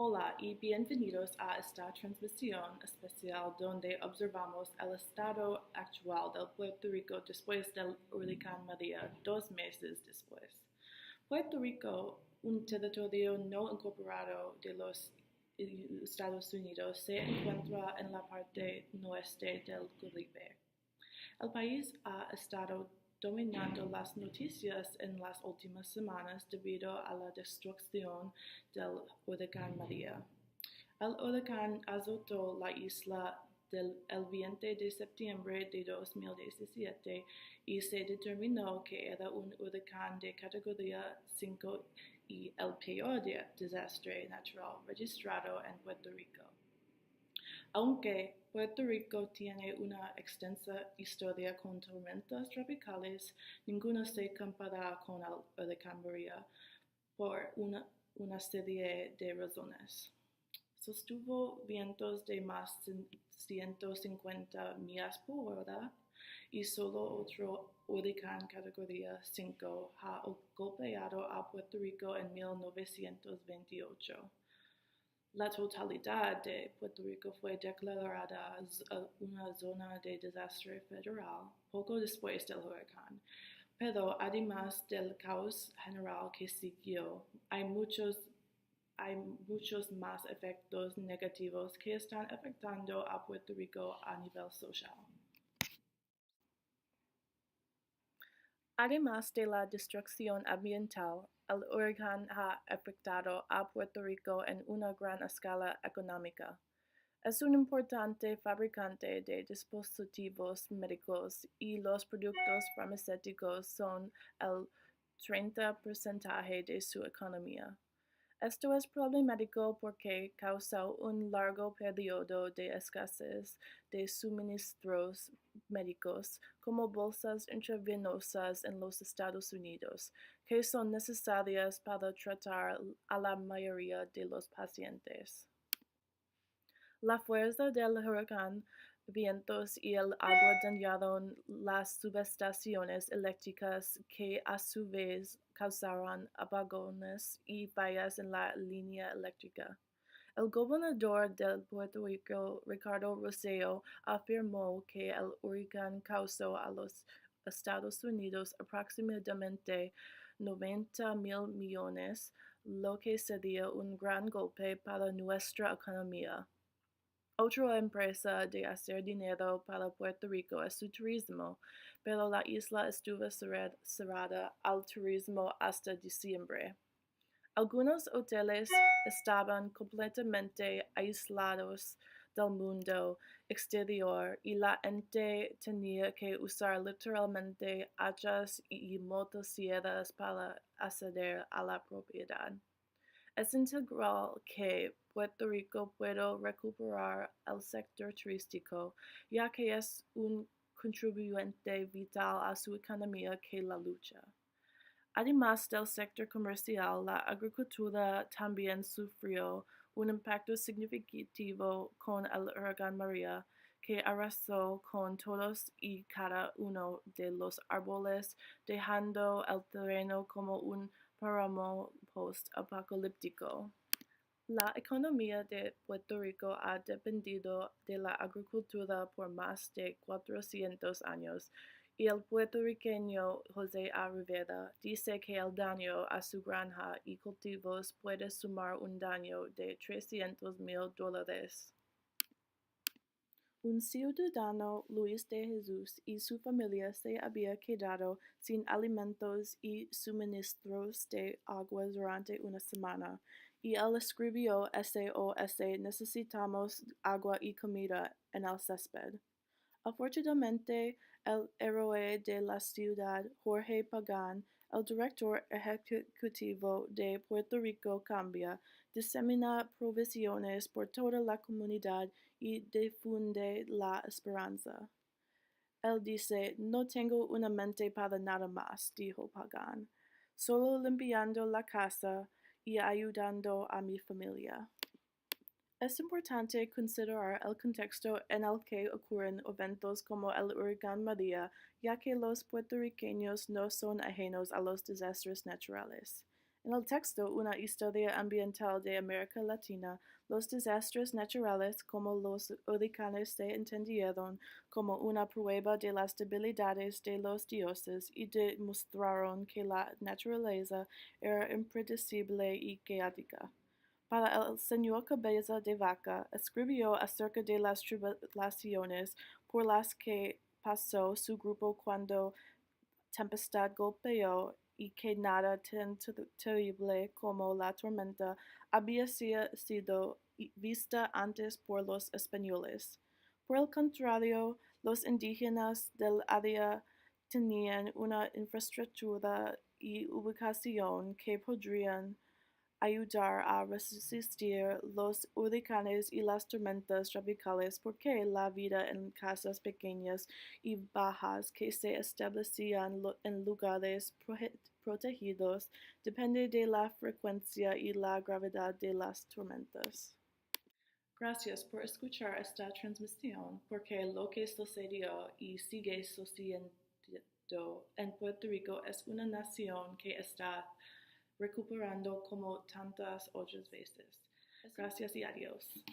Hola y bienvenidos a esta transmisión especial donde observamos el estado actual del Puerto Rico después del huracán María, 2 meses después. Puerto Rico, un territorio no incorporado de los Estados Unidos, se encuentra en la parte noreste del Caribe. El país ha estado dominando las noticias en las últimas semanas debido a la destrucción del huracán María. El huracán azotó la isla el 20 de septiembre de 2017 y se determinó que era un huracán de categoría 5 y el peor desastre natural registrado en Puerto Rico. Aunque Puerto Rico tiene una extensa historia con tormentas tropicales, ninguna se compara con el huracán María por una serie de razones. Sostuvo vientos de más de 150 millas por hora y solo otro huracán categoría 5 ha golpeado a Puerto Rico en 1928. La totalidad de Puerto Rico fue declarada una zona de desastre federal poco después del huracán, pero además del caos general que siguió, hay muchos más efectos negativos que están afectando a Puerto Rico a nivel social. Además de la destrucción ambiental, el huracán ha afectado a Puerto Rico en una gran escala económica. Es un importante fabricante de dispositivos médicos y los productos farmacéuticos son el 30% de su economía. Esto es problemático porque causó un largo periodo de escasez de suministros médicos como bolsas intravenosas en los Estados Unidos, que son necesarias para tratar a la mayoría de los pacientes. La fuerza del huracán, vientos y el agua dañaron las subestaciones eléctricas que a su vez causaron apagones y fallas en la línea eléctrica. El gobernador de Puerto Rico, Ricardo Rosselló, afirmó que el huracán causó a los Estados Unidos aproximadamente 90,000 millones, lo que sería un gran golpe para nuestra economía. Otra empresa de hacer dinero para Puerto Rico es su turismo, pero la isla estuvo cerrada al turismo hasta diciembre. Algunos hoteles estaban completamente aislados del mundo exterior y la gente tenía que usar literalmente hachas y motosierras para acceder a la propiedad. Es integral que Puerto Rico pueda recuperar el sector turístico, ya que es un contribuyente vital a su economía que la lucha. Además del sector comercial, la agricultura también sufrió un impacto significativo con el huracán María, que arrasó con todos y cada uno de los árboles, dejando el terreno como un páramo post-apocalíptico. La economía de Puerto Rico ha dependido de la agricultura por más de 400 años, y el puertorriqueño José A. Rivera dice que el daño a su granja y cultivos puede sumar un daño de $300,000. Un ciudadano, Luis de Jesús, y su familia se había quedado sin alimentos y suministros de agua durante una semana, y él escribió SOS Necesitamos agua y comida en el césped. Afortunadamente, el héroe de la ciudad, Jorge Pagán, el director ejecutivo de Puerto Rico Cambia, disemina provisiones por toda la comunidad y difunde la esperanza. Él dice, no tengo una mente para nada más, dijo Pagán, solo limpiando la casa y ayudando a mi familia. Es importante considerar el contexto en el que ocurren eventos como el huracán María, ya que los puertorriqueños no son ajenos a los desastres naturales. En el texto Una historia ambiental de América Latina, los desastres naturales como los huracanes se entendieron como una prueba de las debilidades de los dioses y demostraron que la naturaleza era impredecible y caótica. Para el señor Cabeza de Vaca, escribió acerca de las tribulaciones por las que pasó su grupo cuando tempestad golpeó y que nada tan terrible como la tormenta había sido vista antes por los españoles. Por el contrario, los indígenas del área tenían una infraestructura y ubicación que podrían ayudar a resistir los huracanes y las tormentas tropicales porque la vida en casas pequeñas y bajas que se establecían en lugares protegidos depende de la frecuencia y la gravedad de las tormentas. Gracias por escuchar esta transmisión, porque lo que sucedió y sigue sucediendo en Puerto Rico es una nación que está recuperando como tantas otras veces. Gracias y adiós.